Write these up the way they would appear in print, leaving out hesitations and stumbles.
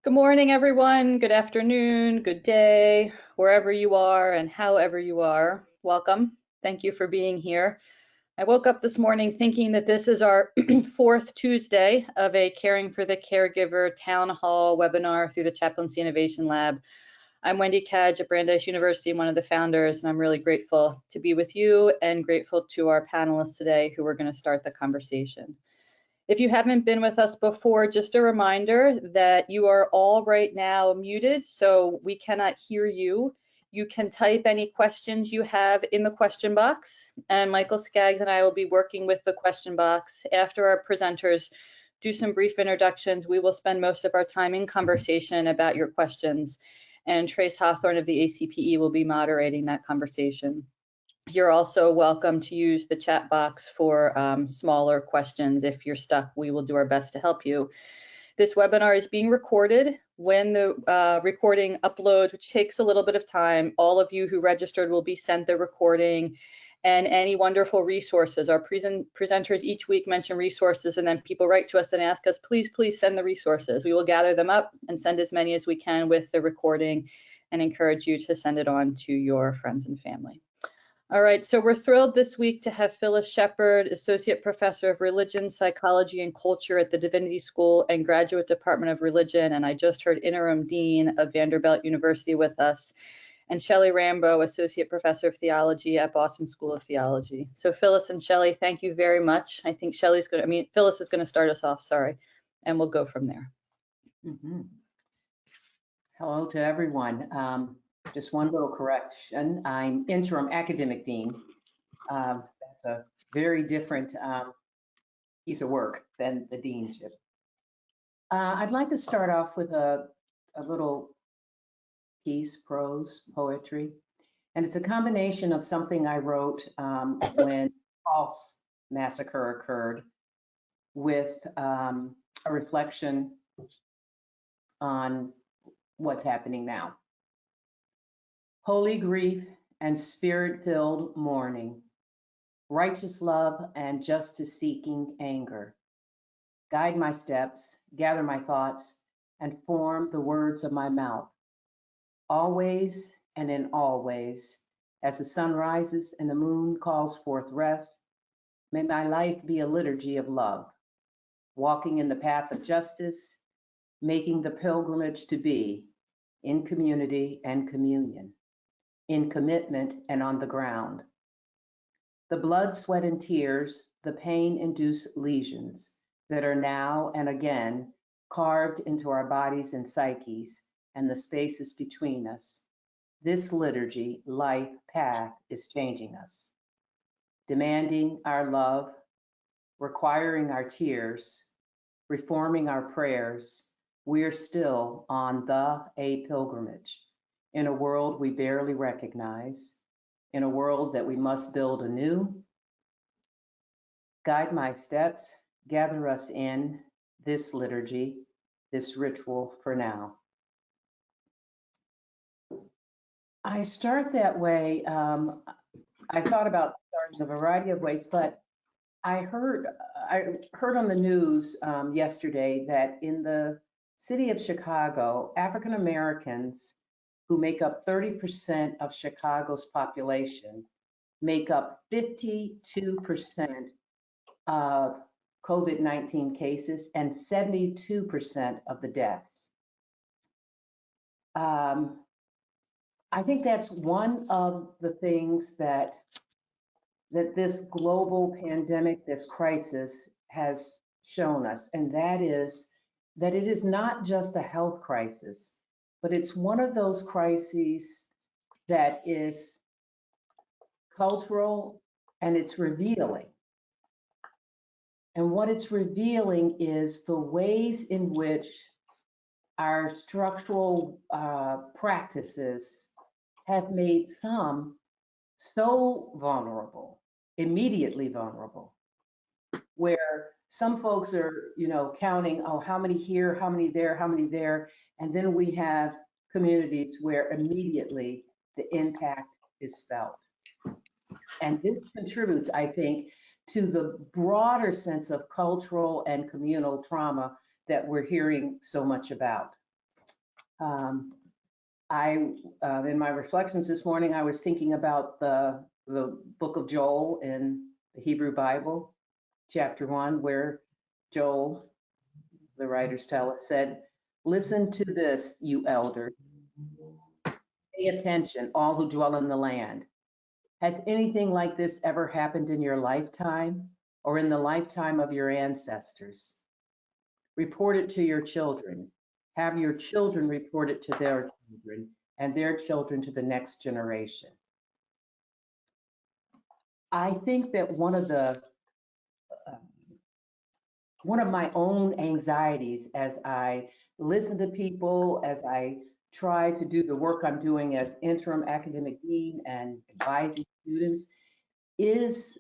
Good morning, everyone. Good afternoon, good day, wherever you are and however you are. Welcome. Thank you for being here. I woke up this morning thinking that this is our fourth Tuesday of a Caring for the Caregiver Town Hall webinar through the Chaplaincy Innovation Lab. I'm Wendy Cadge at Brandeis University, one of the founders, and I'm really grateful to be with you and grateful to our panelists today who are going to start the conversation. If you haven't been with us before, just a reminder that you are all right now muted, so we cannot hear you. You can type any questions you have in the question box, and Michael Skaggs and I will be working with the question box. After our presenters do some brief introductions, we will spend most of our time in conversation about your questions, and Trace Hawthorne of the ACPE will be moderating that conversation. You're also welcome to use the chat box for smaller questions. If you're stuck, we will do our best to help you. This webinar is being recorded. When the recording uploads, which takes a little bit of time, all of you who registered will be sent the recording and any wonderful resources. Our presenters each week mention resources, and then people write to us and ask us, please send the resources. We will gather them up and send as many as we can with the recording and encourage you to send it on to your friends and family. All right, so we're thrilled this week to have Phillis Sheppard, Associate Professor of Religion, Psychology, and Culture at the Divinity School and Graduate Department of Religion, and I just heard Interim Dean of Vanderbilt University with us, and Shelly Rambo, Associate Professor of Theology at Boston School of Theology. So Phillis and Shelly, thank you very much. I think Phillis is going to start us off, sorry, and we'll go from there. Hello to everyone. Just one little correction. I'm interim academic dean. That's a very different piece of work than the deanship. I'd like to start off with a little piece, prose, poetry. And it's a combination of something I wrote when False massacre occurred with a reflection on what's happening now. Holy grief and spirit-filled mourning, righteous love and justice-seeking anger. Guide my steps, gather my thoughts, and form the words of my mouth. Always and in all ways, as the sun rises and the moon calls forth rest, may my life be a liturgy of love, walking in the path of justice, making the pilgrimage to be in community and communion, in commitment and on the ground. The blood, sweat, and tears, the pain-induced lesions that are now and again carved into our bodies and psyches and the spaces between us. This liturgy, life path, is changing us, demanding our love, requiring our tears, reforming our prayers. We're still on a pilgrimage in a world we barely recognize, in a world that we must build anew. Guide my steps, gather us in this liturgy, this ritual for now. I start that way. I thought about starting a variety of ways, but I heard on the news yesterday that in the city of Chicago, African Americans, who make up 30% of Chicago's population, make up 52% of COVID-19 cases and 72% of the deaths. I think that's one of the things that this global pandemic, this crisis has shown us, and that is that it is not just a health crisis, but it's one of those crises that is cultural and it's revealing. And what it's revealing is the ways in which our structural practices have made some so vulnerable, immediately vulnerable, where some folks are, counting, oh, how many here, how many there, and then we have communities where immediately the impact is felt. And this contributes, I think, to the broader sense of cultural and communal trauma that we're hearing so much about. Um, in my reflections this morning, I was thinking about the book of Joel in the Hebrew Bible, chapter 1, where Joel, the writers tell us, said, "Listen to this, you elders. Pay attention, all who dwell in the land. Has anything like this ever happened in your lifetime or in the lifetime of your ancestors? Report it to your children. Have your children report it to their children and their children to the next generation." I think that one of my own anxieties as I listen to people, as I try to do the work I'm doing as interim academic dean and advising students, is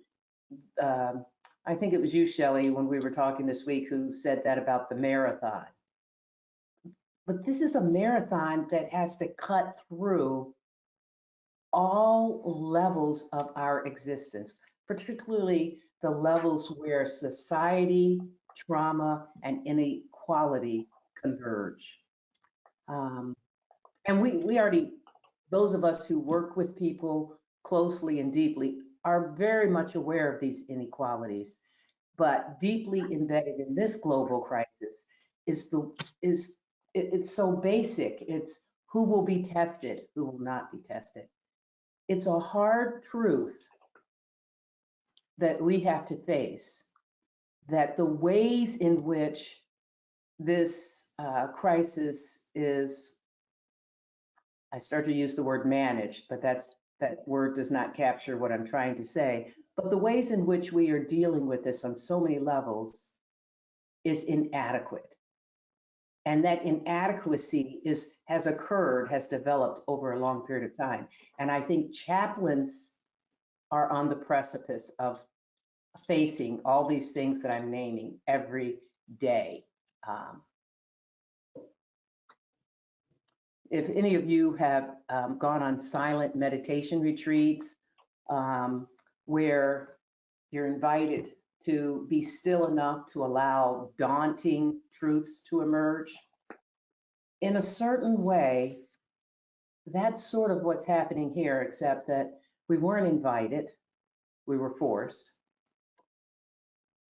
I think it was you, Shelly, when we were talking this week, who said that about the marathon. But this is a marathon that has to cut through all levels of our existence, particularly the levels where society, trauma, and inequality converge. And we already, those of us who work with people closely and deeply, are very much aware of these inequalities. But deeply embedded in this global crisis is it's so basic. It's who will be tested, who will not be tested. It's a hard truth that we have to face, that the ways in which this crisis is, I start to use the word managed, but that word does not capture what I'm trying to say. But the ways in which we are dealing with this on so many levels is inadequate. And that inadequacy has developed over a long period of time. And I think chaplains are on the precipice of facing all these things that I'm naming every day. If any of you have gone on silent meditation retreats where you're invited to be still enough to allow daunting truths to emerge, in a certain way, that's sort of what's happening here, except that we weren't invited, we were forced.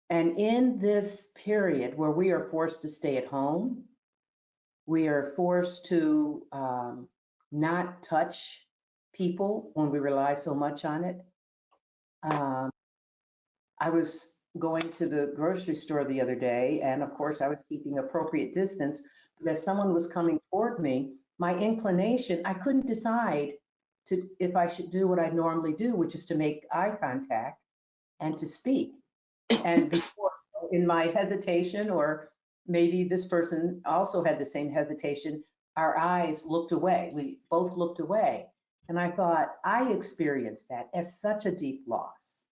And in this period where we are forced to stay at home, we are forced to not touch people when we rely so much on it. I was going to the grocery store the other day, and of course, I was keeping appropriate distance. But as someone was coming toward me, my inclination, I couldn't decide if I should do what I normally do, which is to make eye contact and to speak. And before, in my hesitation, or maybe this person also had the same hesitation, our eyes looked away. We both looked away. And I thought, I experienced that as such a deep loss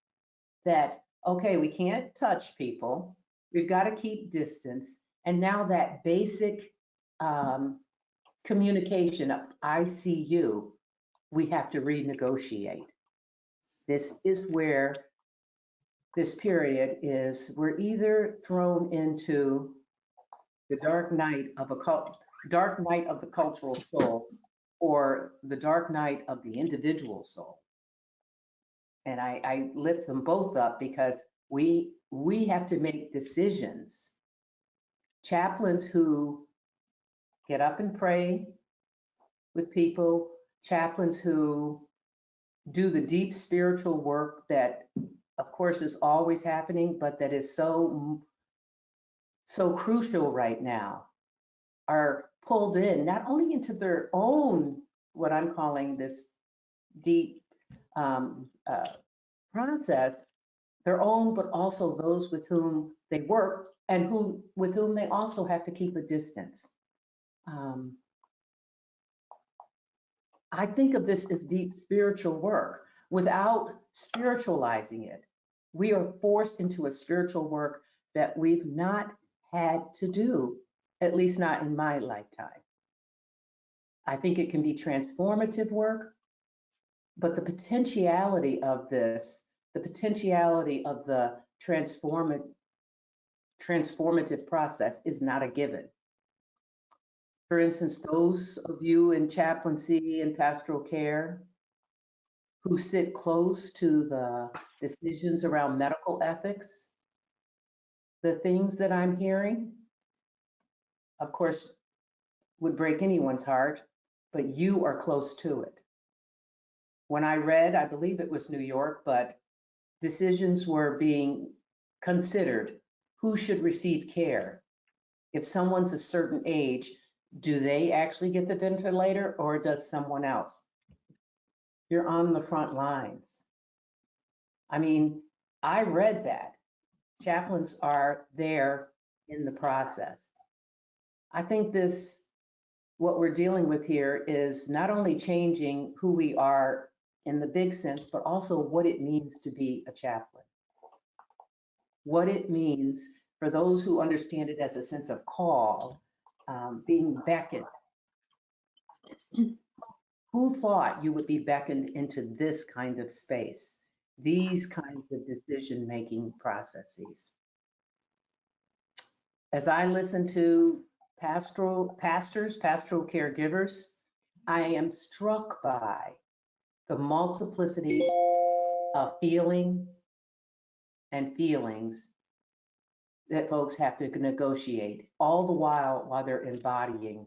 that, okay, we can't touch people. We've got to keep distance. And now that basic communication of I see you, we have to renegotiate. This is where this period is, we're either thrown into the dark night of the cultural soul, or the dark night of the individual soul. And I lift them both up because we have to make decisions. Chaplains who get up and pray with people, chaplains who do the deep spiritual work that, of course, is always happening, but that is so crucial right now, are pulled in not only into their own, what I'm calling this deep process, their own, but also those with whom they work and with whom they also have to keep a distance. I think of this as deep spiritual work. Without spiritualizing it, we are forced into a spiritual work that we've not had to do, at least not in my lifetime. I think it can be transformative work, but the potentiality of this, the potentiality of the transformative process is not a given. For instance, those of you in chaplaincy and pastoral care who sit close to the decisions around medical ethics, the things that I'm hearing, of course, would break anyone's heart, but you are close to it. When I read, I believe it was New York, but decisions were being considered. Who should receive care? If someone's a certain age, do they actually get the ventilator or does someone else? You're on the front lines. I mean, I read that. Chaplains are there in the process. I think what we're dealing with here is not only changing who we are in the big sense, but also what it means to be a chaplain. What it means for those who understand it as a sense of call, being beckoned. Who thought you would be beckoned into this kind of space, these kinds of decision-making processes? As I listen to pastors, pastoral caregivers, I am struck by the multiplicity of feeling and feelings that folks have to negotiate, all the while they're embodying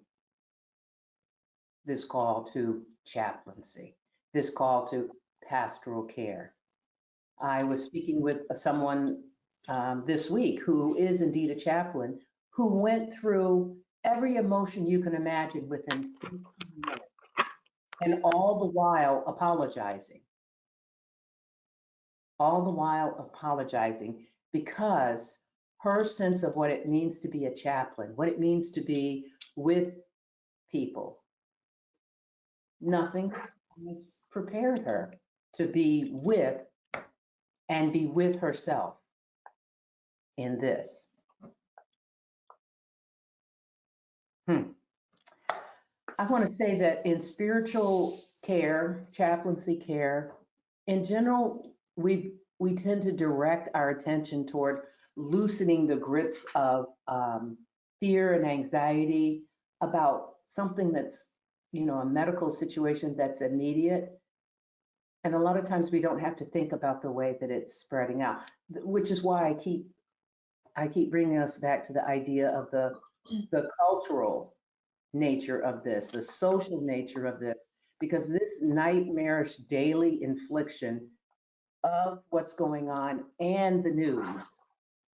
this call to chaplaincy, this call to pastoral care. I was speaking with someone this week who is indeed a chaplain who went through every emotion you can imagine within 15 minutes, and all the while apologizing. All the while apologizing because her sense of what it means to be a chaplain, what it means to be with people, nothing has prepared her to be with and be with herself in this. I want to say that in spiritual care, chaplaincy care, in general, we tend to direct our attention toward loosening the grips of fear and anxiety about something that's, a medical situation that's immediate. And a lot of times we don't have to think about the way that it's spreading out, which is why I keep bringing us back to the idea of the cultural nature of this, the social nature of this, because this nightmarish daily infliction of what's going on and the news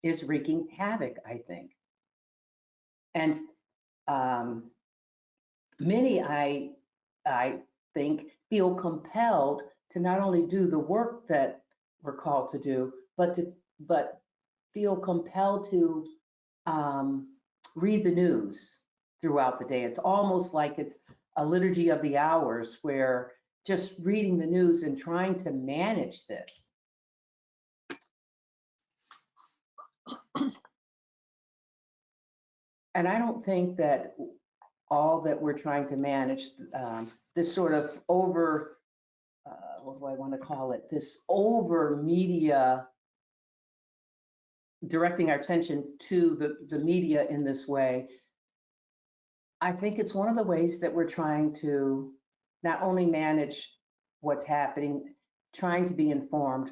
is wreaking havoc, I think. And many, I think, feel compelled to not only do the work that we're called to do, but feel compelled to read the news throughout the day. It's almost like it's a liturgy of the hours where just reading the news and trying to manage this. And I don't think that all that we're trying to manage, this sort of over, what do I want to call it? This over media, directing our attention to the media in this way. I think it's one of the ways that we're trying to not only manage what's happening, trying to be informed,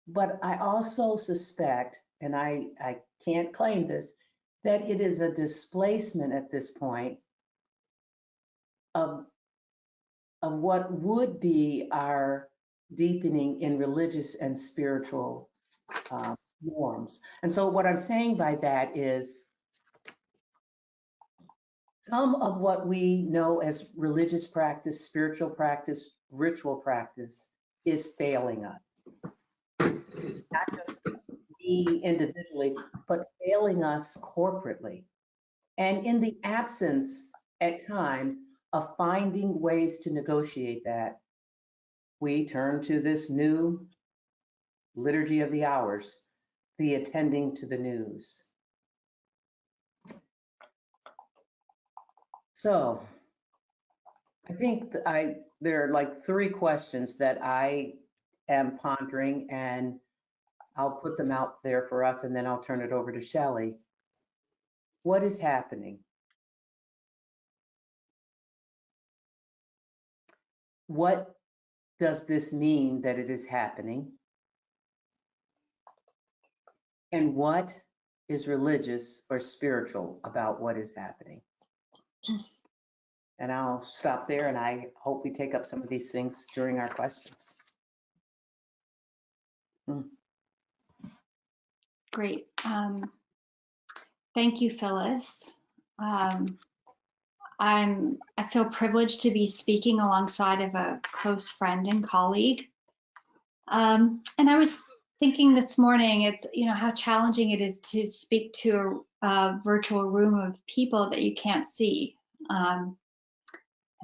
but I also suspect, and I can't claim this, that it is a displacement at this point of what would be our deepening in religious and spiritual norms. And so what I'm saying by that is some of what we know as religious practice, spiritual practice, ritual practice is failing us. Not just me individually, but failing us corporately. And in the absence at times of finding ways to negotiate that, we turn to this new liturgy of the hours, the attending to the news. So I think there are like 3 questions that I am pondering, and I'll put them out there for us, and then I'll turn it over to Shelly. What is happening? What does this mean that it is happening? And what is religious or spiritual about what is happening? And I'll stop there, and I hope we take up some of these things during our questions. Great. Thank you, Phyllis. I feel privileged to be speaking alongside of a close friend and colleague. And I was thinking this morning, it's, how challenging it is to speak to a virtual room of people that you can't see.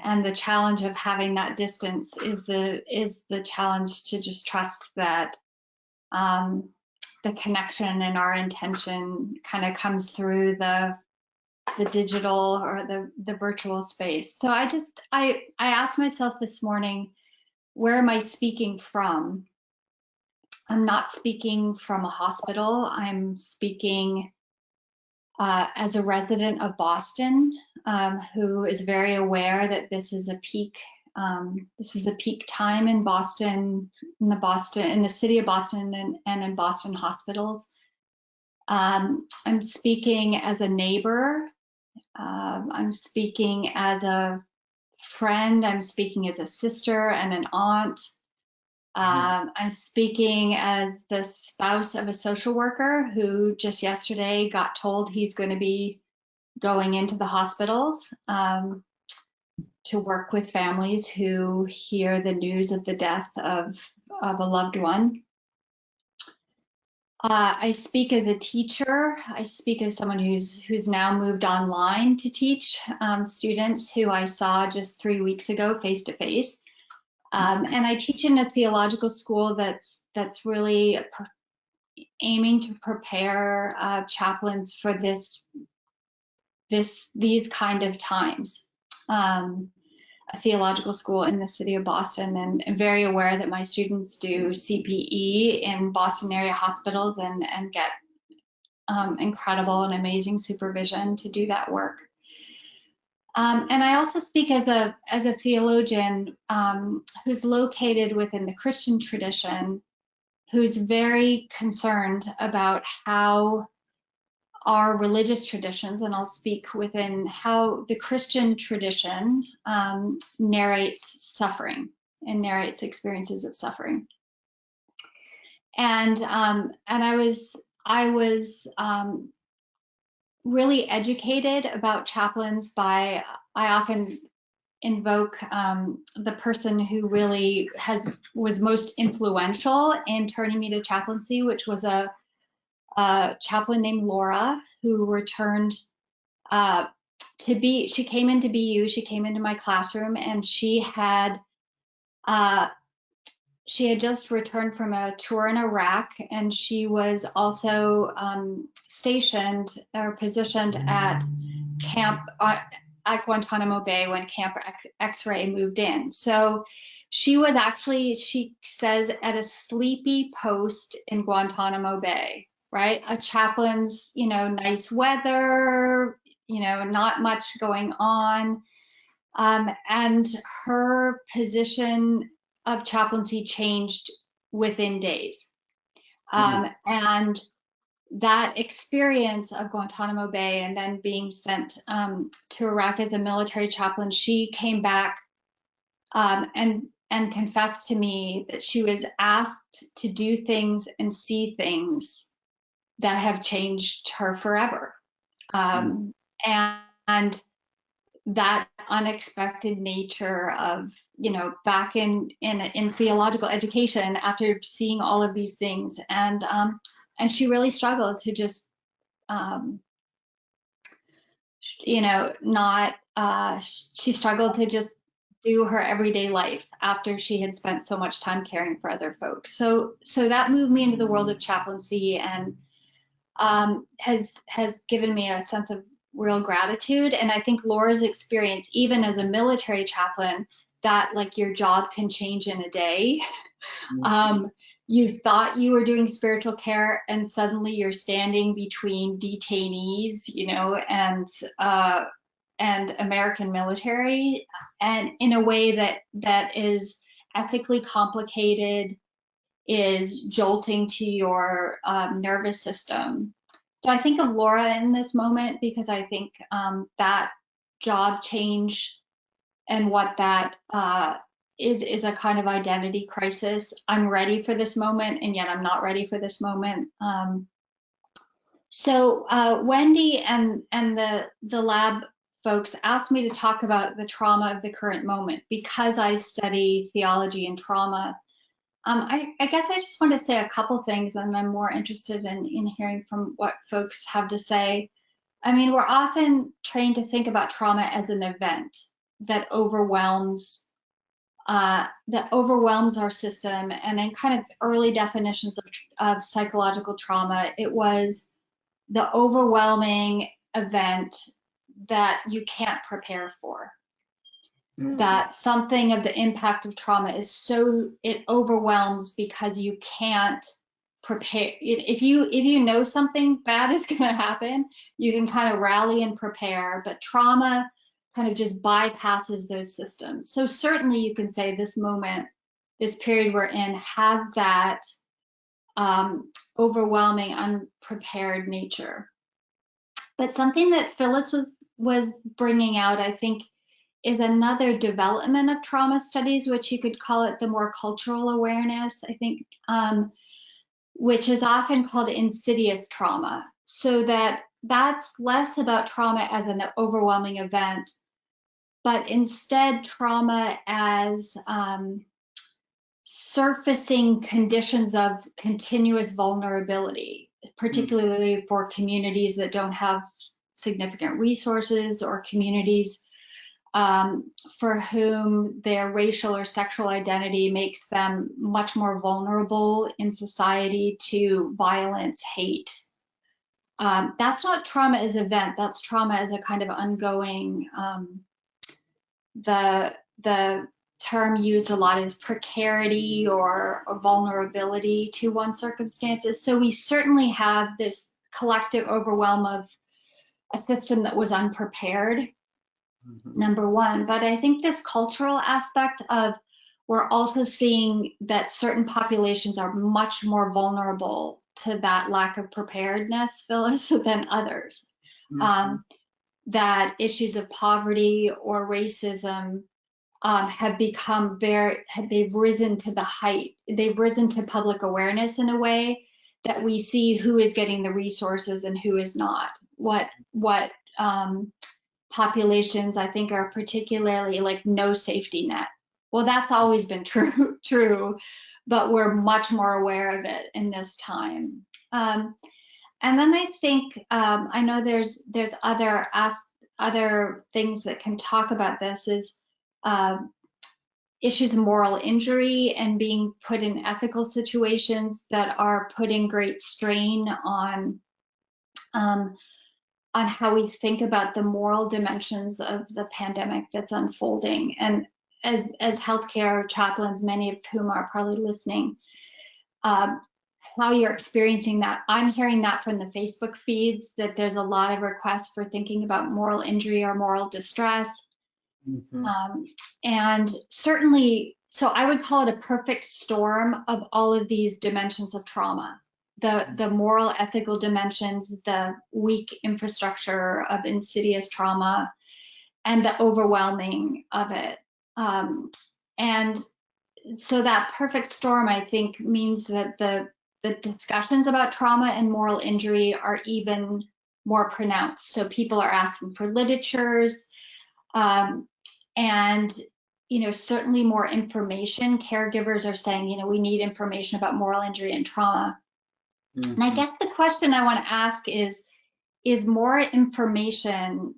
And the challenge of having that distance is the challenge to just trust that the connection and our intention kind of comes through the digital or the virtual space. So I asked myself this morning, where am I speaking from? I'm not speaking from a hospital. I'm speaking as a resident of Boston, who is very aware that this is a peak time in Boston, in the city of Boston, and in Boston hospitals. I'm speaking as a neighbor. I'm speaking as a friend. I'm speaking as a sister and an aunt. I'm speaking as the spouse of a social worker who just yesterday got told he's going to be going into the hospitals to work with families who hear the news of the death of a loved one. I speak as a teacher. I speak as someone who's now moved online to teach students who I saw just 3 weeks ago face to face. And I teach in a theological school that's really aiming to prepare chaplains for these kind of times. A theological school in the city of Boston, and very aware that my students do CPE in Boston area hospitals and get incredible and amazing supervision to do that work. And I also speak as a theologian who's located within the Christian tradition, who's very concerned about how our religious traditions, and I'll speak within how the Christian tradition narrates suffering and narrates experiences of suffering. And I was really educated about chaplains by, I often invoke the person who really was most influential in turning me to chaplaincy, which was a chaplain named Laura, who returned she came into BU, she came into my classroom, and she had just returned from a tour in Iraq, and she was also stationed or positioned at camp at Guantanamo Bay when Camp X-Ray moved in. So she was actually, she says, at a sleepy post in Guantanamo Bay, right? A chaplain's, nice weather, not much going on. And her position of chaplaincy changed within days. And that experience of Guantanamo Bay and then being sent to Iraq as a military chaplain, she came back and confessed to me that she was asked to do things and see things that have changed her forever. And that unexpected nature of, back in theological education after seeing all of these things, and she really struggled to just, she struggled to just do her everyday life after she had spent so much time caring for other folks. So that moved me into the world of chaplaincy, and has given me a sense of real gratitude. And I think Laura's experience, even as a military chaplain, that like your job can change in a day. You thought you were doing spiritual care, and suddenly you're standing between detainees, and American military, and in a way that is ethically complicated, is jolting to your nervous system. So I think of Laura in this moment because I think that job change and what that is a kind of identity crisis. I'm ready for this moment, and yet I'm not ready for this moment. So Wendy and the lab folks asked me to talk about the trauma of the current moment because I study theology and trauma. I guess I just want to say a couple things, and I'm more interested in hearing from what folks have to say. I mean, we're often trained to think about trauma as an event that overwhelms our system. And in kind of early definitions of psychological trauma, it was the overwhelming event that you can't prepare for. That something of the impact of trauma is so, it overwhelms because you can't prepare. If you know something bad is going to happen, you can kind of rally and prepare, but trauma kind of just bypasses those systems. So certainly you can say this moment, this period we're in, has that overwhelming, unprepared nature. But something that Phillis was bringing out, I think, is another development of trauma studies, which you could call it the more cultural awareness, I think, which is often called insidious trauma. So that's less about trauma as an overwhelming event, but instead trauma as surfacing conditions of continuous vulnerability, particularly for communities that don't have significant resources, or communities for whom their racial or sexual identity makes them much more vulnerable in society to violence, hate. That's not trauma as an event, that's trauma as a kind of ongoing, the term used a lot is precarity or vulnerability to one's circumstances. So we certainly have this collective overwhelm of a system that was unprepared, number one. But I think this cultural aspect of, we're also seeing that certain populations are much more vulnerable to that lack of preparedness, Phyllis, than others. That issues of poverty or racism have become they've risen to the height, they've risen to public awareness in a way that we see who is getting the resources and who is not. What populations I think are particularly like no safety net. Well, that's always been true, but we're much more aware of it in this time. And then I think I know there's other things that can talk about this, is issues of moral injury and being put in ethical situations that are putting great strain on how we think about the moral dimensions of the pandemic that's unfolding. And as healthcare chaplains, many of whom are probably listening, how you're experiencing that. I'm hearing that from the Facebook feeds, that there's a lot of requests for thinking about moral injury or moral distress. And certainly, so I would call it a perfect storm of all of these dimensions of trauma. The moral, ethical dimensions, the weak infrastructure of insidious trauma, and the overwhelming of it. And so that perfect storm, I think, means that the discussions about trauma and moral injury are even more pronounced. So people are asking for literatures, and certainly more information. Caregivers are saying, we need information about moral injury and trauma. And I guess the question I want to ask is more information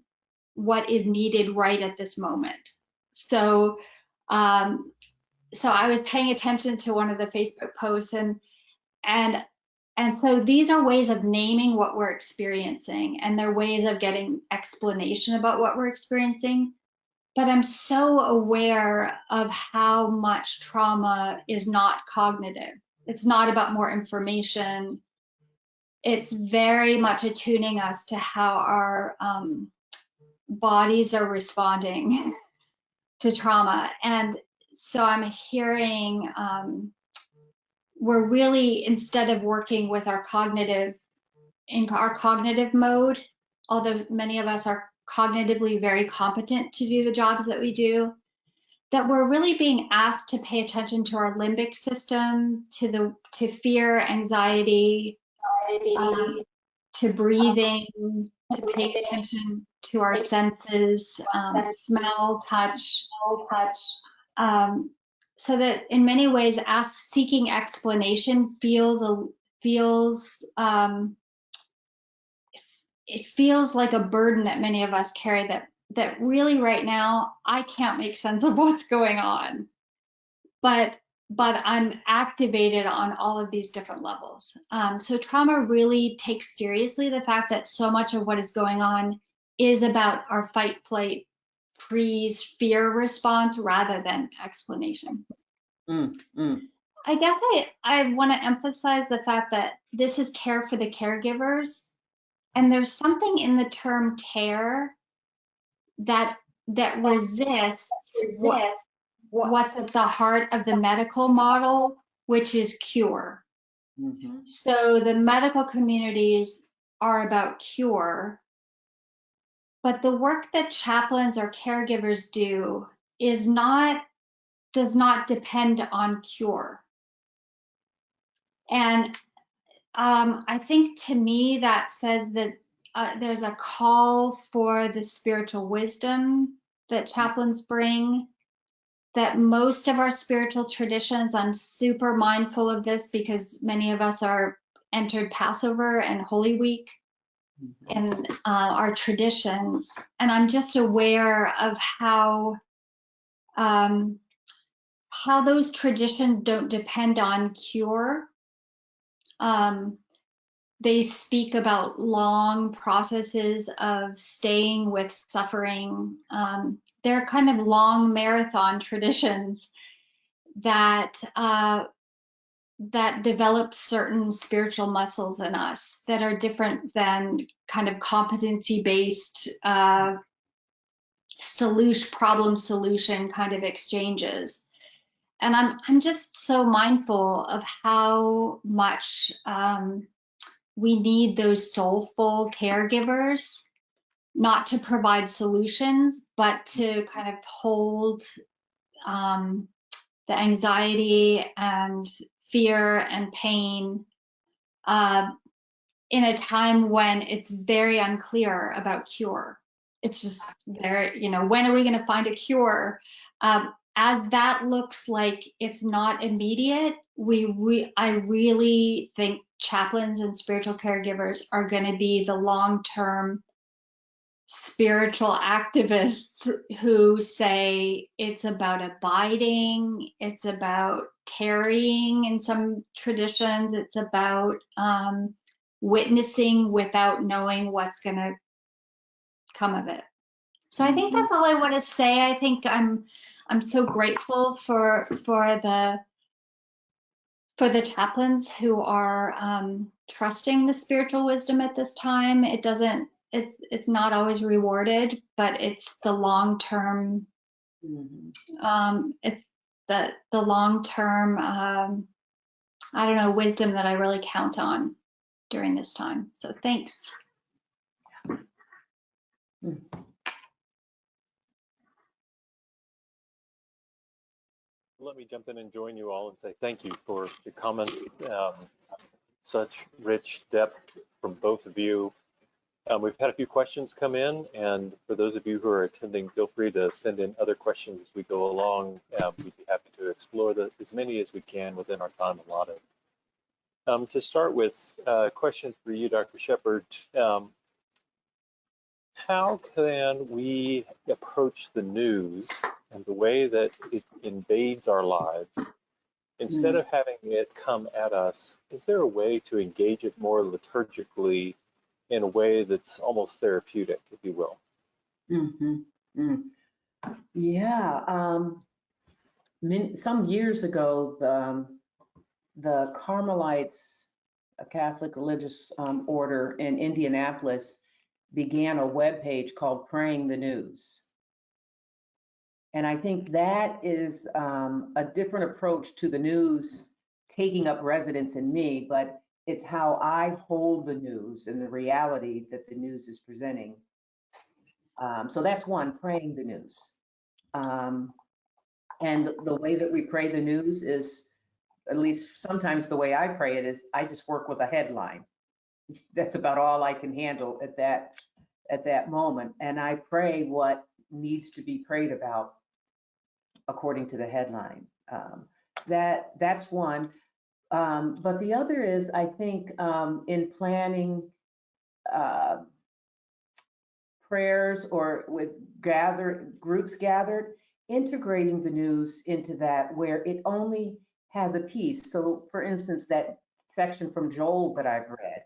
what is needed right at this moment? So so I was paying attention to one of the Facebook posts, and so these are ways of naming what we're experiencing, and they're ways of getting explanation about what we're experiencing. But I'm so aware of how much trauma is not cognitive. It's not about more information. It's very much attuning us to how our bodies are responding to trauma. And so I'm hearing we're really, instead of working with our cognitive mode, although many of us are cognitively very competent to do the jobs that we do, that we're really being asked to pay attention to our limbic system, to fear, anxiety, to breathing, to pay attention to our senses, smell, touch, so that in many ways, seeking explanation it feels like a burden that many of us carry, that really right now I can't make sense of what's going on, but I'm activated on all of these different levels. So trauma really takes seriously the fact that so much of what is going on is about our fight, flight, freeze, fear response rather than explanation. I guess I want to emphasize the fact that this is care for the caregivers, and there's something in the term care that resists what's at the heart of the medical model, which is cure. So the medical communities are about cure, but the work that chaplains or caregivers do does not depend on cure. And I think to me that says that there's a call for the spiritual wisdom that chaplains bring, that most of our spiritual traditions, I'm super mindful of this because many of us are entered Passover and Holy Week in our traditions. And I'm just aware of how those traditions don't depend on cure. They speak about long processes of staying with suffering. They're kind of long marathon traditions that develop certain spiritual muscles in us that are different than kind of competency-based problem solution kind of exchanges. And I'm just so mindful of how much we need those soulful caregivers, not to provide solutions, but to kind of hold the anxiety and fear and pain in a time when it's very unclear about cure. It's just very, when are we going to find a cure? As that looks like it's not immediate, I really think chaplains and spiritual caregivers are going to be the long-term spiritual activists who say it's about abiding, it's about tarrying in some traditions, it's about witnessing without knowing what's going to come of it. So I think that's all I want to say. I think I'm so grateful for the chaplains who are trusting the spiritual wisdom at this time. It's not always rewarded, but it's the long-term, it's the long-term, I don't know, wisdom that I really count on during this time. So thanks. Let me jump in and join you all and say thank you for your comments. Such rich depth from both of you. We've had a few questions come in, and for those of you who are attending, feel free to send in other questions as we go along. We'd be happy to explore as many as we can within our time allotted. To start with, question for you, Dr. Sheppard. How can we approach the news and the way that it invades our lives? Instead of having it come at us, is there a way to engage it more liturgically in a way that's almost therapeutic, if you will? Yeah. Some years ago, the Carmelites, a Catholic religious order in Indianapolis, began a webpage called Praying the News. And I think that is a different approach to the news taking up residence in me, but it's how I hold the news and the reality that the news is presenting. So that's one, praying the news. And the way that we pray the news is, at least sometimes the way I pray it is, I just work with a headline. That's about all I can handle at that moment. And I pray what needs to be prayed about according to the headline. That's one. But the other is, I think, in planning prayers or with groups gathered, integrating the news into that where it only has a piece. So for instance, that section from Joel that I've read,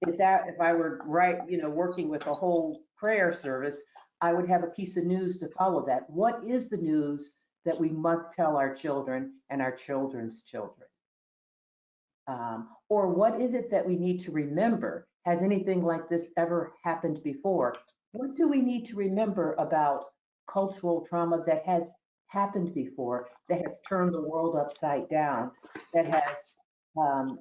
if I were working with a whole prayer service, I would have a piece of news to follow that. What is the news that we must tell our children and our children's children? Or what is it that we need to remember? Has anything like this ever happened before? What do we need to remember about cultural trauma that has happened before, that has turned the world upside down, that has,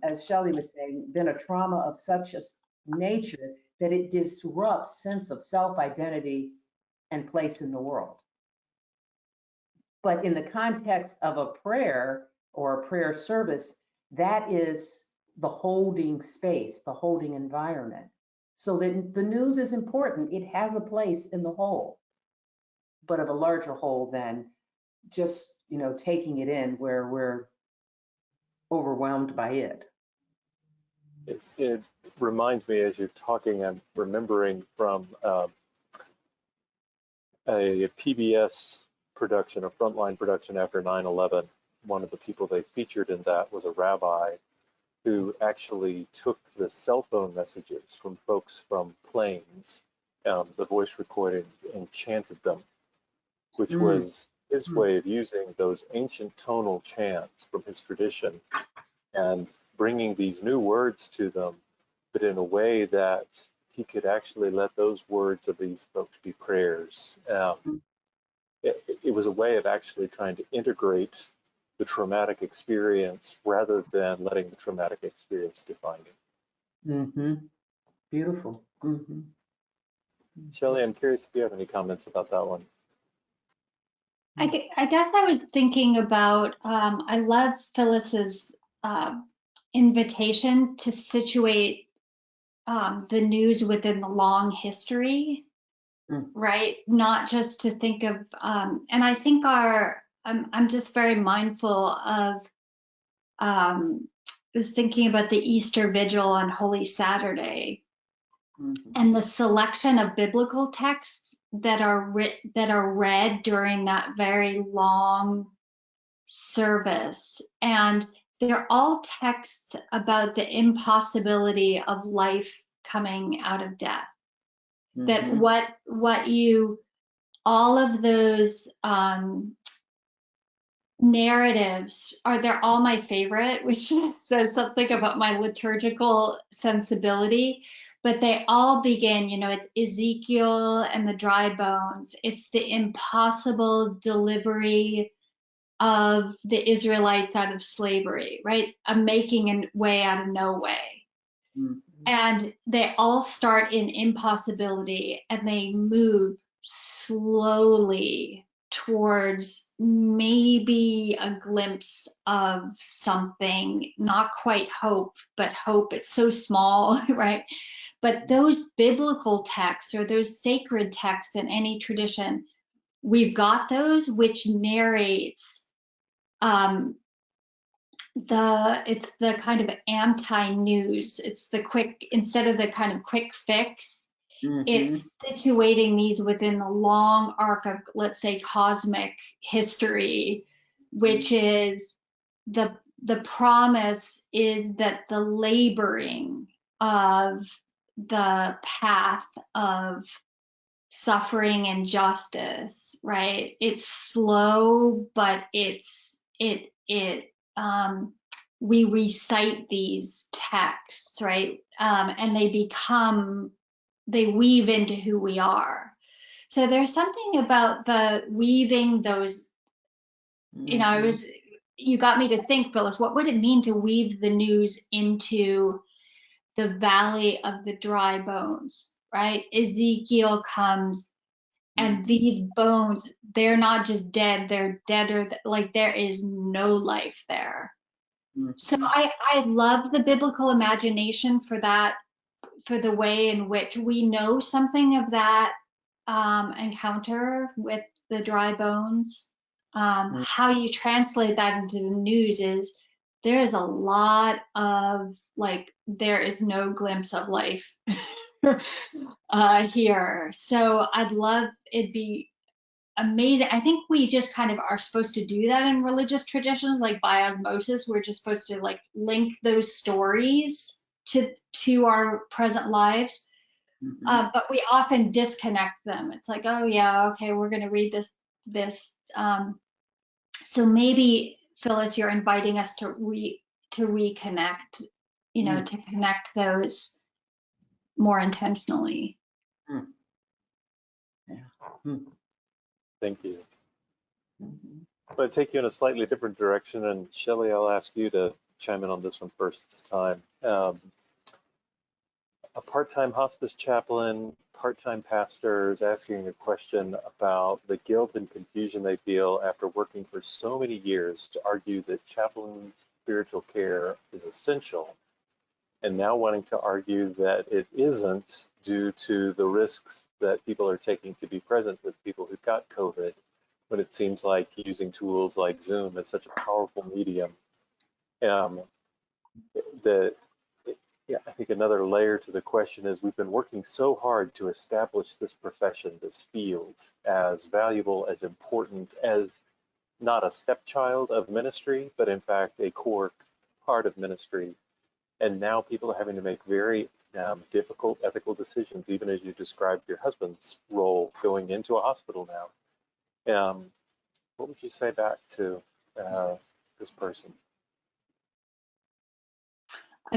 as Shelly was saying, been a trauma of such a nature that it disrupts sense of self-identity and place in the world? But in the context of a prayer or a prayer service, that is the holding space, the holding environment. So that the news is important. It has a place in the whole, but of a larger whole than just, taking it in where we're overwhelmed by it. It reminds me, as you're talking, I'm remembering from a PBS production, a frontline production after 9/11. One of the people they featured in that was a rabbi who actually took the cell phone messages from folks from planes, the voice recordings, and chanted them, which was his way of using those ancient tonal chants from his tradition and bringing these new words to them, but in a way that he could actually let those words of these folks be prayers. It was a way of actually trying to integrate the traumatic experience rather than letting the traumatic experience define it. Mm-hmm. Beautiful. Mm-hmm. Shelly, I'm curious if you have any comments about that one. I guess I was thinking about, I love Phyllis's invitation to situate the news within the long history, right? Not just to think of, and I think I'm just very mindful of, I was thinking about the Easter Vigil on Holy Saturday and the selection of biblical texts that are read during that very long service. And they're all texts about the impossibility of life coming out of death. That all of those narratives they're all my favorite, which says something about my liturgical sensibility, but they all begin, it's Ezekiel and the dry bones. It's the impossible delivery of the Israelites out of slavery, right? A making a way out of no way. And they all start in impossibility and they move slowly towards maybe a glimpse of something, not quite hope, but hope. It's so small, right? But those biblical texts or those sacred texts in any tradition, we've got those which narrates it's the kind of anti-news. It's the quick, instead of the kind of quick fix, it's situating these within the long arc of, let's say, cosmic history, which is the promise is that the laboring of the path of suffering and justice, right? It's slow, but we recite these texts, right? And they become they weave into who we are. So there's something about the weaving those, you know, you got me to think, Phyllis, what would it mean to weave the news into the valley of the dry bones, right? Ezekiel comes and these bones, they're not just dead, they're deader, like there is no life there. So I love the biblical imagination for that, for the way in which we know something of that encounter with the dry bones. How you translate that into the news is there is a lot of like, there is no glimpse of life here. So I'd love, it'd be amazing. I think we just kind of are supposed to do that in religious traditions, like by osmosis. We're just supposed to like link those stories to our present lives. But we often disconnect them. It's like, oh yeah, okay, we're going to read this. So maybe, Phyllis, you're inviting us to reconnect, you know, to connect those more intentionally. Thank you. I'm going to take you in a slightly different direction, and Shelly, I'll ask you to chime in on this one first this time. A part-time hospice chaplain, part-time pastor is asking a question about the guilt and confusion they feel after working for so many years to argue that chaplain spiritual care is essential, and now wanting to argue that it isn't due to the risks that people are taking to be present with people who've got COVID, when it seems like using tools like Zoom is such a powerful medium. Yeah, I think another layer to the question is we've been working so hard to establish this profession, this field, as valuable, as important, as not a stepchild of ministry, but in fact a core part of ministry. And now people are having to make very difficult ethical decisions, even as you described your husband's role going into a hospital now. What would you say back to this person? I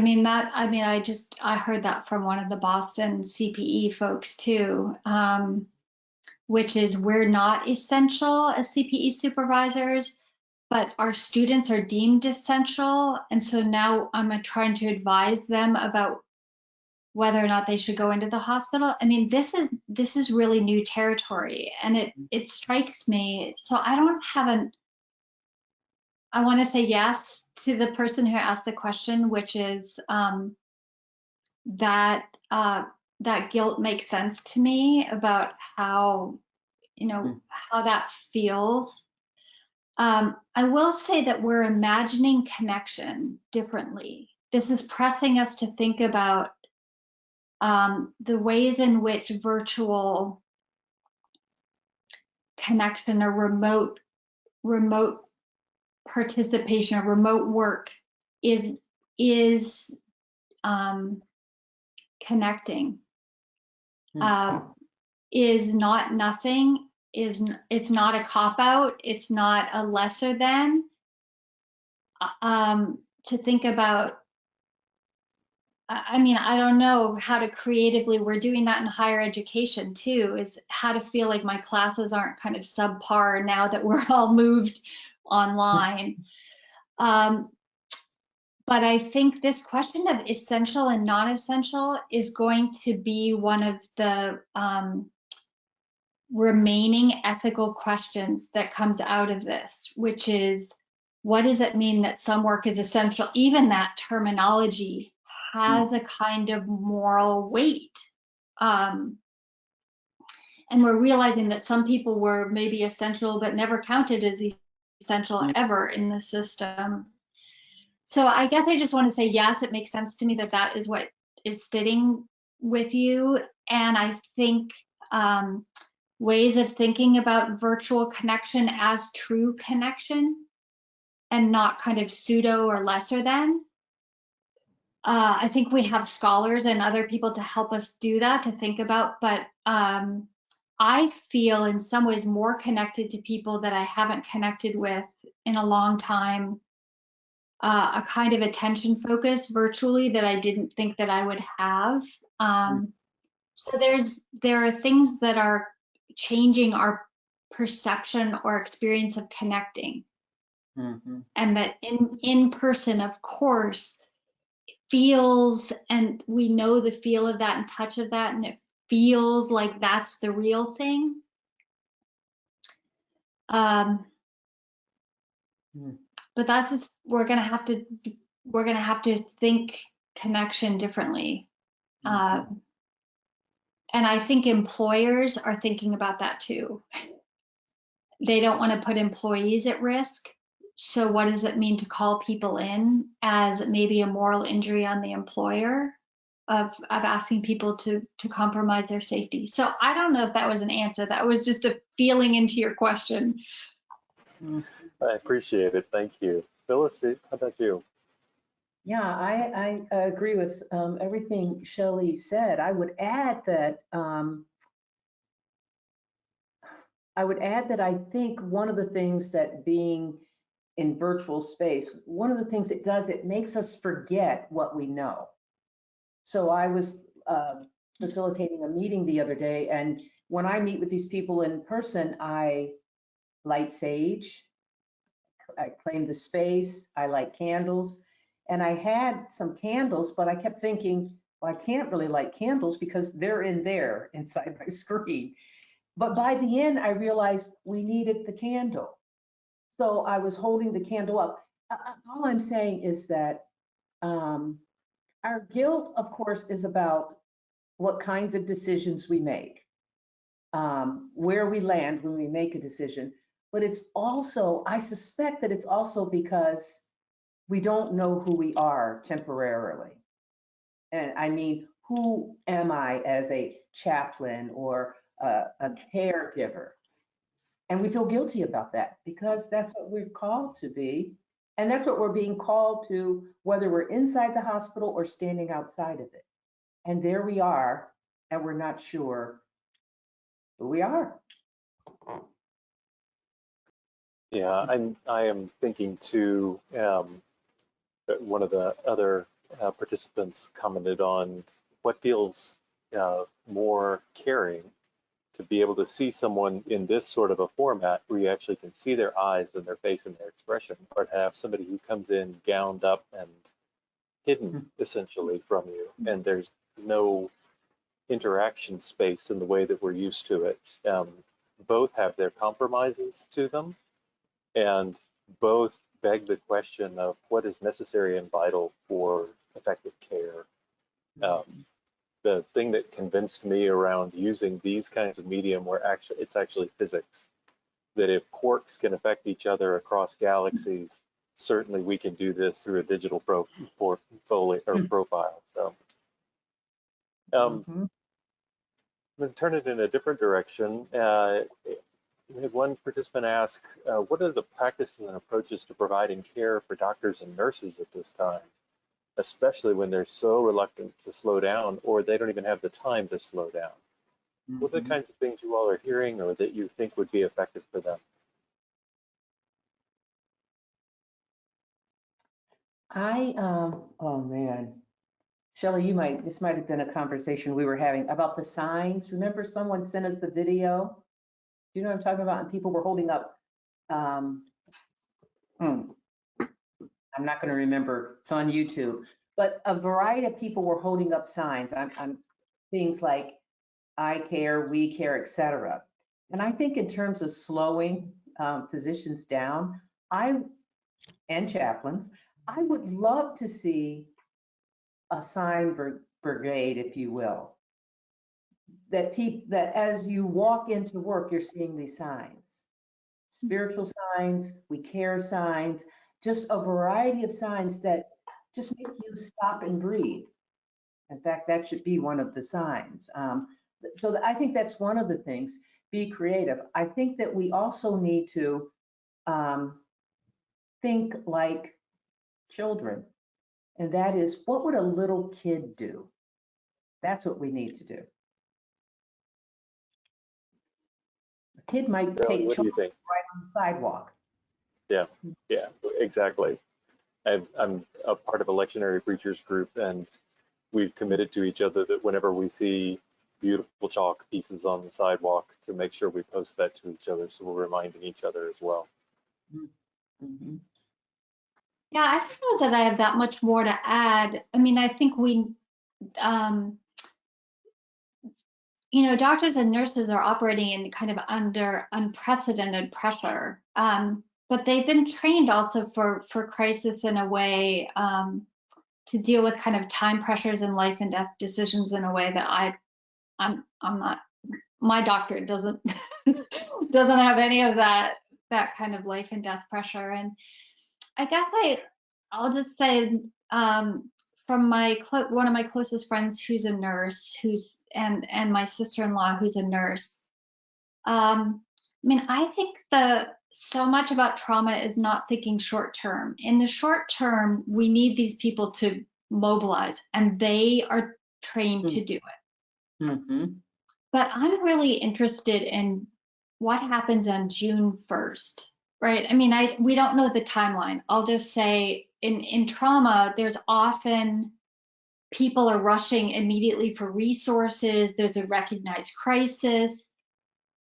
heard that from one of the Boston CPE folks too, which is we're not essential as CPE supervisors, but our students are deemed essential. And so now I'm trying to advise them about whether or not they should go into the hospital. I mean, this is really new territory, and it strikes me. So I want to say yes to the person who asked the question, which is that guilt makes sense to me about how, you know, how that feels. I will say that we're imagining connection differently. This is pressing us to think about the ways in which virtual connection or remote participation or remote work is connecting. Is not nothing, it's not a cop-out, it's not a lesser than. To think about, I mean, I don't know how to creatively, we're doing that in higher education too, is how to feel like my classes aren't kind of subpar now that we're all moved online. But I think this question of essential and non-essential is going to be one of the remaining ethical questions that comes out of this, which is, what does it mean that some work is essential? Even that terminology has a kind of moral weight. And we're realizing that some people were maybe essential but never counted as essential ever in the system. So I guess I just want to say, yes, it makes sense to me that that is what is sitting with you. And I think ways of thinking about virtual connection as true connection and not kind of pseudo or lesser than. I think we have scholars and other people to help us do that, to think about, but I feel in some ways more connected to people that I haven't connected with in a long time, a kind of attention focus virtually that I didn't think that I would have. So there are things that are changing our perception or experience of connecting. Mm-hmm. And that in person, of course, feels, and we know the feel of that and touch of that, and it feels like that's the real thing. But that's what we're gonna have to think connection differently. Mm-hmm. And I think employers are thinking about that too. They don't want to put employees at risk. So what does it mean to call people in as maybe a moral injury on the employer of asking people to compromise their safety? So I don't know if that was an answer. That was just a feeling into your question. I appreciate it. Thank you. Phyllis, how about you? Yeah, I agree with everything Shelly said. I would add that I think one of the things that being in virtual space, one of the things it does, it makes us forget what we know. So I was facilitating a meeting the other day, and when I meet with these people in person, I light sage, I claim the space, I light candles, and I had some candles, but I kept thinking, well, I can't really light candles because they're in there inside my screen. But by the end, I realized we needed the candle. So I was holding the candle up. All I'm saying is that our guilt, of course, is about what kinds of decisions we make, where we land when we make a decision. But it's also, I suspect that it's also because we don't know who we are temporarily. And I mean, who am I as a chaplain or a caregiver? And we feel guilty about that because that's what we're called to be. And that's what we're being called to, whether we're inside the hospital or standing outside of it. And there we are, and we're not sure who we are. Yeah, I am thinking too, that one of the other participants commented on what feels more caring, to be able to see someone in this sort of a format where you actually can see their eyes and their face and their expression, or to have somebody who comes in gowned up and hidden essentially from you, and there's no interaction space in the way that we're used to it. Both have their compromises to them, and both beg the question of what is necessary and vital for effective care. The thing that convinced me around using these kinds of medium where it's actually physics, that if quarks can affect each other across galaxies, certainly we can do this through a digital portfolio or profile. So I'm going to turn it in a different direction. We had one participant ask, what are the practices and approaches to providing care for doctors and nurses at this time, especially when they're so reluctant to slow down, or they don't even have the time to slow down? What are the kinds of things you all are hearing or that you think would be effective for them? Oh man, Shelly, this might have been a conversation we were having about the signs. Remember someone sent us the video? Do you know what I'm talking about? And people were holding up, I'm not going to remember, it's on YouTube, but a variety of people were holding up signs on things like I care, we care, etc. And I think in terms of slowing physicians down, and chaplains, I would love to see a sign brigade, if you will, that as you walk into work, you're seeing these signs, spiritual signs, we care signs, just a variety of signs that just make you stop and breathe. In fact, that should be one of the signs. So I think that's one of the things, be creative. I think that we also need to think like children, and that is, what would a little kid do? That's what we need to do. A kid might Shelly, take what do you children think? right on the sidewalk. Yeah, exactly. I'm a part of a lectionary preachers group, and we've committed to each other that whenever we see beautiful chalk pieces on the sidewalk to make sure we post that to each other, so we're reminding each other as well. Mhm. Yeah, I don't know that I have that much more to add. I mean, I think doctors and nurses are operating in kind of under unprecedented pressure. But they've been trained also for crisis in a way, to deal with kind of time pressures and life and death decisions in a way that I'm not, my doctor doesn't doesn't have any of that kind of life and death pressure. And I guess I'll just say, from one of my closest friends who's a nurse, and my sister-in-law who's a nurse. I mean, I think so much about trauma is not thinking short term. In the short term, we need these people to mobilize, and they are trained to do it. Mm-hmm. But I'm really interested in what happens on June 1st, right? I mean, we don't know the timeline. I'll just say in trauma, there's often people are rushing immediately for resources. There's a recognized crisis.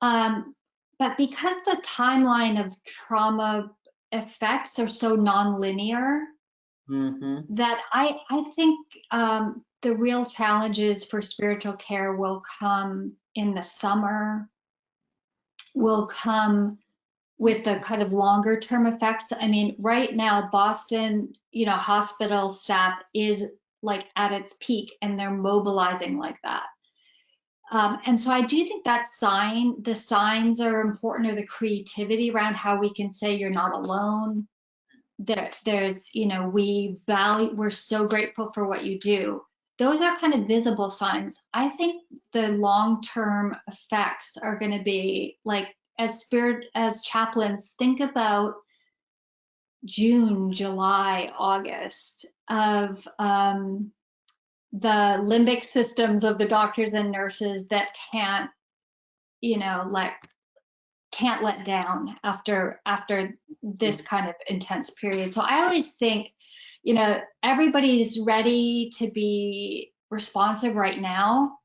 But because the timeline of trauma effects are so nonlinear, Mm-hmm. that I think the real challenges for spiritual care will come in the summer, will come with the kind of longer term effects. I mean, right now, Boston, hospital staff is like at its peak, and they're mobilizing like that. And so I do think the signs are important, or the creativity around how we can say you're not alone. There's, we're so grateful for what you do. Those are kind of visible signs. I think the long-term effects are going to be like, as chaplains, think about June, July, August of the limbic systems of the doctors and nurses that can't let down after this kind of intense period. So I always think, everybody's ready to be responsive right now,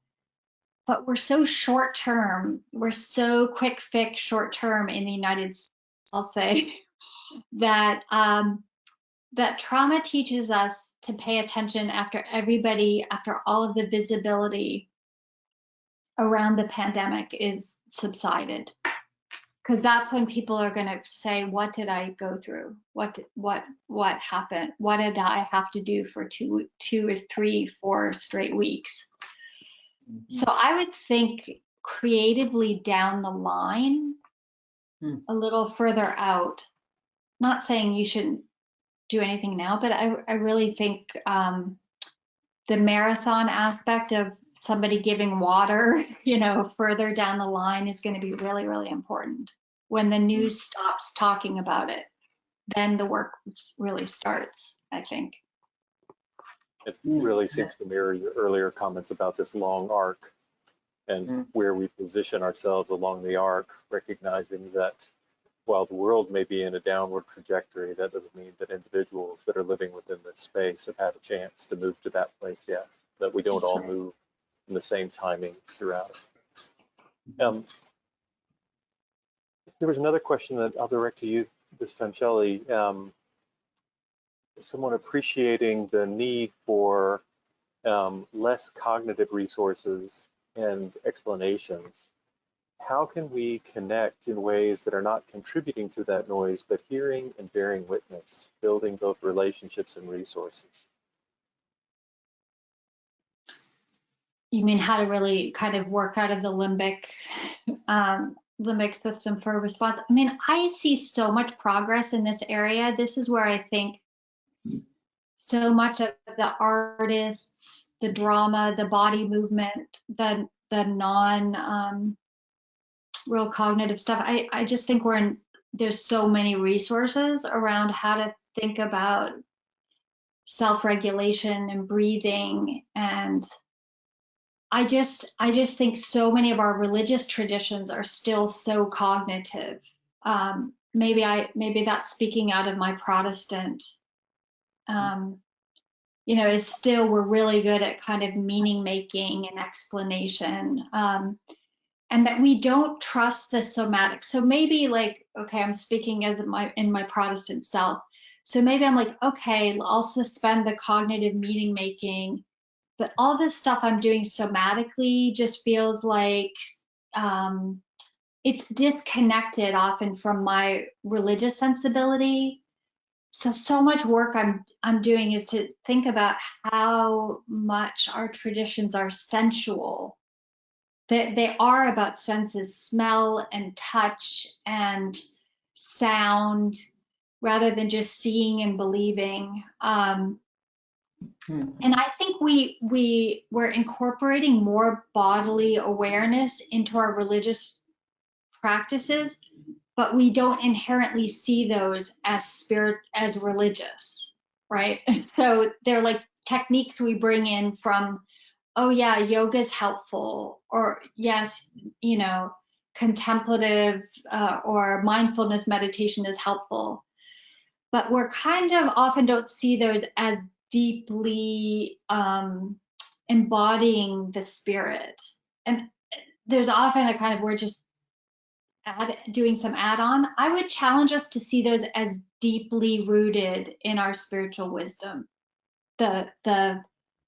but we're so short term. We're so quick fix short term in the United States, I'll say, that that trauma teaches us to pay attention after all of the visibility around the pandemic is subsided. Because that's when people are going to say, what did I go through? What happened? What did I have to do for 2 or 3, 4 straight weeks? Mm-hmm. So I would think creatively down the line, a little further out. Not saying you shouldn't do anything now, but I really think the marathon aspect of somebody giving water, further down the line is going to be really, really important. When the news stops talking about it, then the work really starts, I think. It really seems to mirror your earlier comments about this long arc and where we position ourselves along the arc, recognizing that while the world may be in a downward trajectory, that doesn't mean that individuals that are living within this space have had a chance to move to that place yet, that we don't all move in the same timing throughout. There was another question that I'll direct to you this time, Shelly. Someone appreciating the need for less cognitive resources and explanations. How can we connect in ways that are not contributing to that noise, but hearing and bearing witness, building both relationships and resources? You mean how to really kind of work out of the limbic system for a response? I mean, I see so much progress in this area. This is where I think so much of the artists, the drama, the body movement, the non real cognitive stuff. I just think there's so many resources around how to think about self-regulation and breathing. And I just think so many of our religious traditions are still so cognitive. Maybe that's speaking out of my Protestant is still, we're really good at kind of meaning making and explanation. And that we don't trust the somatic. So maybe like, okay, I'm speaking as in my Protestant self. So maybe I'm like, okay, I'll suspend the cognitive meaning making, but all this stuff I'm doing somatically just feels like it's disconnected often from my religious sensibility. So much work I'm doing is to think about how much our traditions are sensual. They are about senses, smell and touch and sound, rather than just seeing and believing. And I think we're incorporating more bodily awareness into our religious practices, but we don't inherently see those as religious, right? So they're like techniques we bring in from, oh yeah, yoga is helpful, or yes, contemplative or mindfulness meditation is helpful, but we're kind of often don't see those as deeply embodying the spirit. And there's often a kind of, we're just doing some add-on. I would challenge us to see those as deeply rooted in our spiritual wisdom. The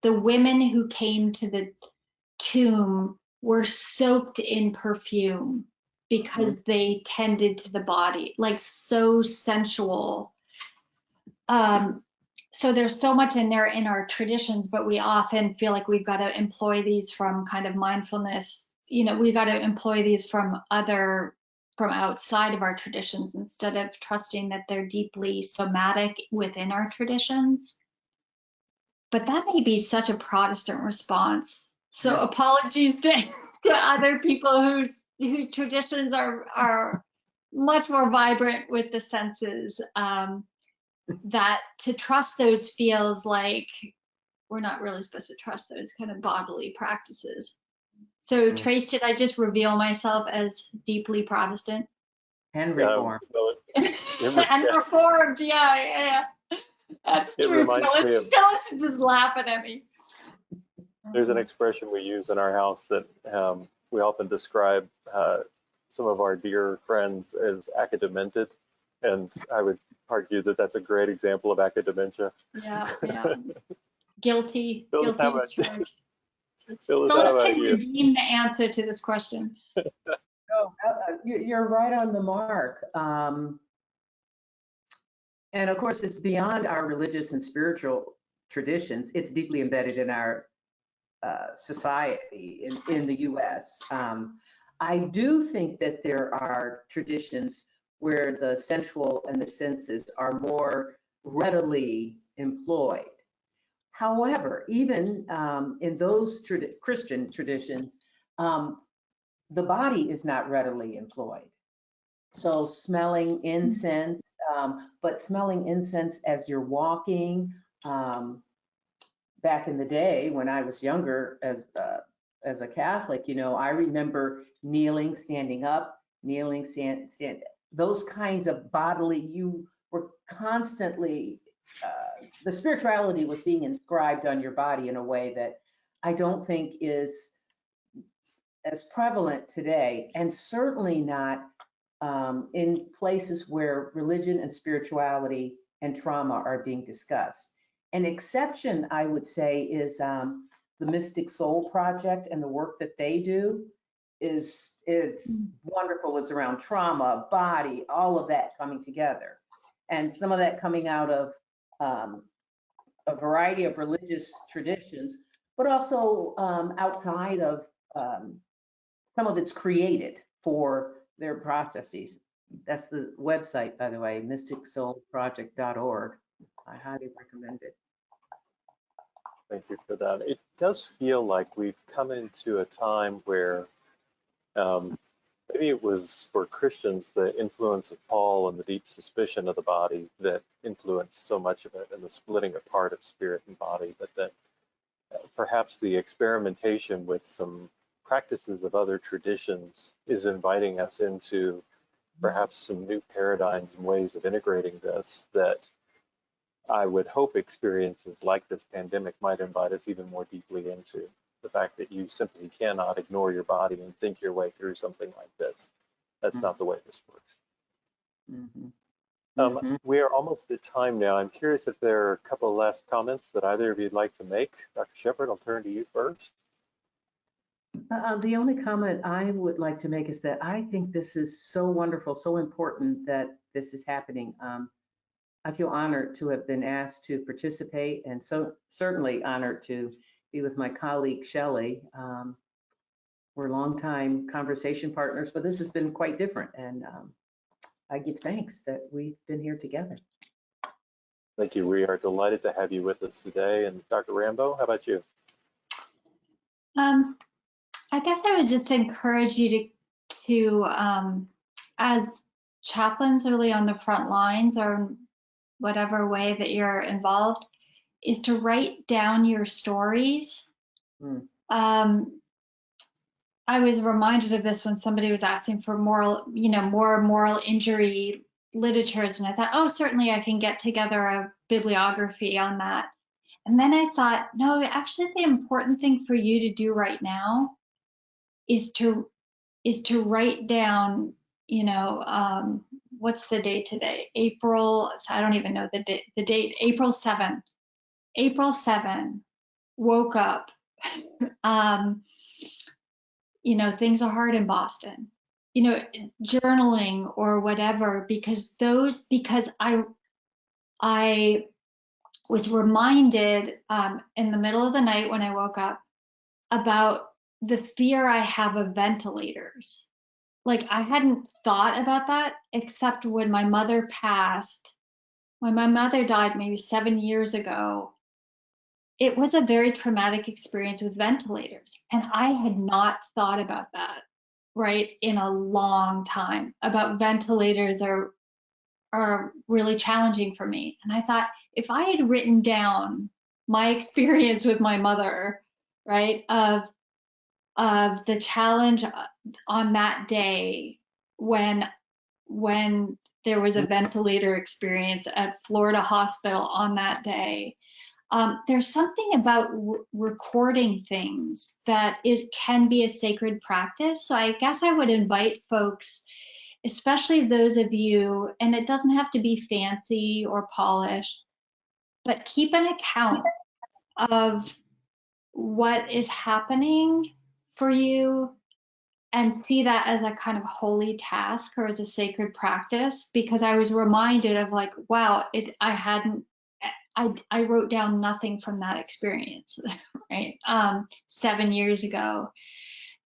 women who came to the tomb were soaked in perfume because they tended to the body, like so sensual. So there's so much in there in our traditions, but we often feel like we've got to employ these from kind of mindfulness. We've got to employ these from outside of our traditions instead of trusting that they're deeply somatic within our traditions. But that may be such a Protestant response. So apologies to other people whose traditions are much more vibrant with the senses. That to trust those feels like we're not really supposed to trust those kind of bodily practices. So Trace, did I just reveal myself as deeply Protestant? And reformed. And reformed, yeah. That's true. Phillis is just laughing at me. There's an expression we use in our house that we often describe some of our dear friends as acadamented, and I would argue that that's a great example of academia. Yeah. Guilty. Phillis, Guilty as charged. Phillis can redeem the answer to this question. You're right on the mark. And of course, it's beyond our religious and spiritual traditions. It's deeply embedded in our society in the US. I do think that there are traditions where the sensual and the senses are more readily employed. However, even in those Christian traditions, the body is not readily employed. So smelling incense, but smelling incense as you're walking. Back in the day when I was younger as a Catholic, I remember kneeling, standing up, kneeling, stand. Those kinds of bodily, you were constantly, the spirituality was being inscribed on your body in a way that I don't think is as prevalent today, and certainly not in places where religion and spirituality and trauma are being discussed. An exception, I would say, is the Mystic Soul Project, and the work that they do is wonderful. It's around trauma, body, all of that coming together, and some of that coming out of a variety of religious traditions, but also outside of some of it's created for their processes. That's the website, by the way, mysticsoulproject.org. I highly recommend it. Thank you for that. It does feel like we've come into a time where maybe it was for Christians the influence of Paul and the deep suspicion of the body that influenced so much of it, and the splitting apart of spirit and body, but that perhaps the experimentation with some practices of other traditions is inviting us into perhaps some new paradigms and ways of integrating this that I would hope experiences like this pandemic might invite us even more deeply into the fact that you simply cannot ignore your body and think your way through something like this. That's not the way this works. We are almost at time now. I'm curious if there are a couple of last comments that either of you'd like to make. Dr. Sheppard, I'll turn to you first. The only comment I would like to make is that I think this is so wonderful, so important that this is happening. I feel honored to have been asked to participate, and so certainly honored to be with my colleague, Shelly. We're longtime conversation partners, but this has been quite different, and I give thanks that we've been here together. Thank you. We are delighted to have you with us today. And Dr. Rambo, how about you? I guess I would just encourage you to as chaplains really on the front lines or whatever way that you're involved, is to write down your stories. I was reminded of this when somebody was asking for more moral injury literatures, and I thought, oh, certainly I can get together a bibliography on that. And then I thought, no, actually the important thing for you to do right now is to write down, what's the date today? April, I don't even know the date, April 7. April 7, woke up. Things are hard in Boston. Journaling or whatever, because I was reminded in the middle of the night when I woke up about the fear I have of ventilators. Like, I hadn't thought about that except when my mother passed. When my mother died maybe 7 years ago, it was a very traumatic experience with ventilators. And I had not thought about that, right, in a long time. About ventilators are really challenging for me. And I thought, if I had written down my experience with my mother, right, of the challenge on that day when there was a ventilator experience at Florida Hospital on that day, there's something about recording things that can be a sacred practice. So I guess I would invite folks, especially those of you, and it doesn't have to be fancy or polished, but keep an account of what is happening for you and see that as a kind of holy task or as a sacred practice, because I was reminded of like, wow, I wrote down nothing from that experience, right? 7 years ago.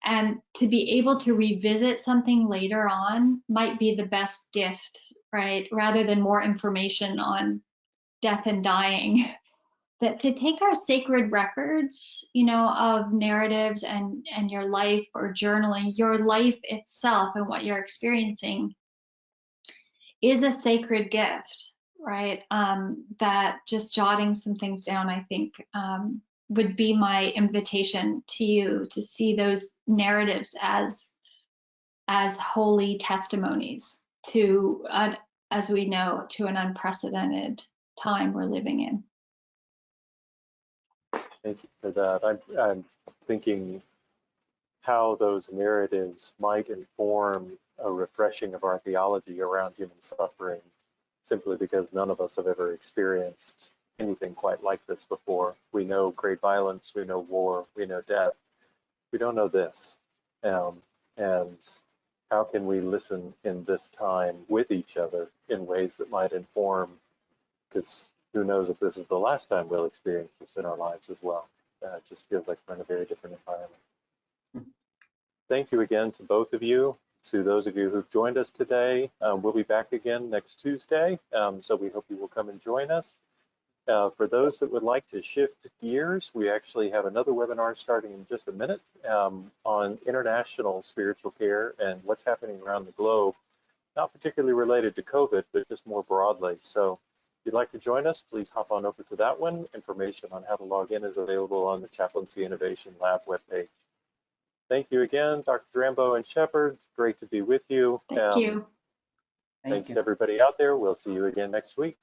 And to be able to revisit something later on might be the best gift, right? Rather than more information on death and dying, that to take our sacred records, of narratives and your life, or journaling, your life itself and what you're experiencing is a sacred gift, right? That just jotting some things down, I think, would be my invitation to you to see those narratives as holy testimonies to, as we know, to an unprecedented time we're living in. Thank you for that. I'm thinking how those narratives might inform a refreshing of our theology around human suffering, simply because none of us have ever experienced anything quite like this before. We know great violence, we know war, we know death. We don't know this. And how can we listen in this time with each other in ways that might inform, because who knows if this is the last time we'll experience this in our lives as well. It just feels like we're in a very different environment. Thank you again to both of you. To those of you who've joined us today, we'll be back again next Tuesday, so we hope you will come and join us. For those that would like to shift gears, we actually have another webinar starting in just a minute on international spiritual care and what's happening around the globe, not particularly related to COVID, but just more broadly. So if you'd like to join us, please hop on over to that one. Information on how to log in is available on the Chaplaincy Innovation Lab webpage. Thank you again, Dr. Rambo and Sheppard. It's great to be with you. Thank you. Thanks to everybody out there. We'll see you again next week.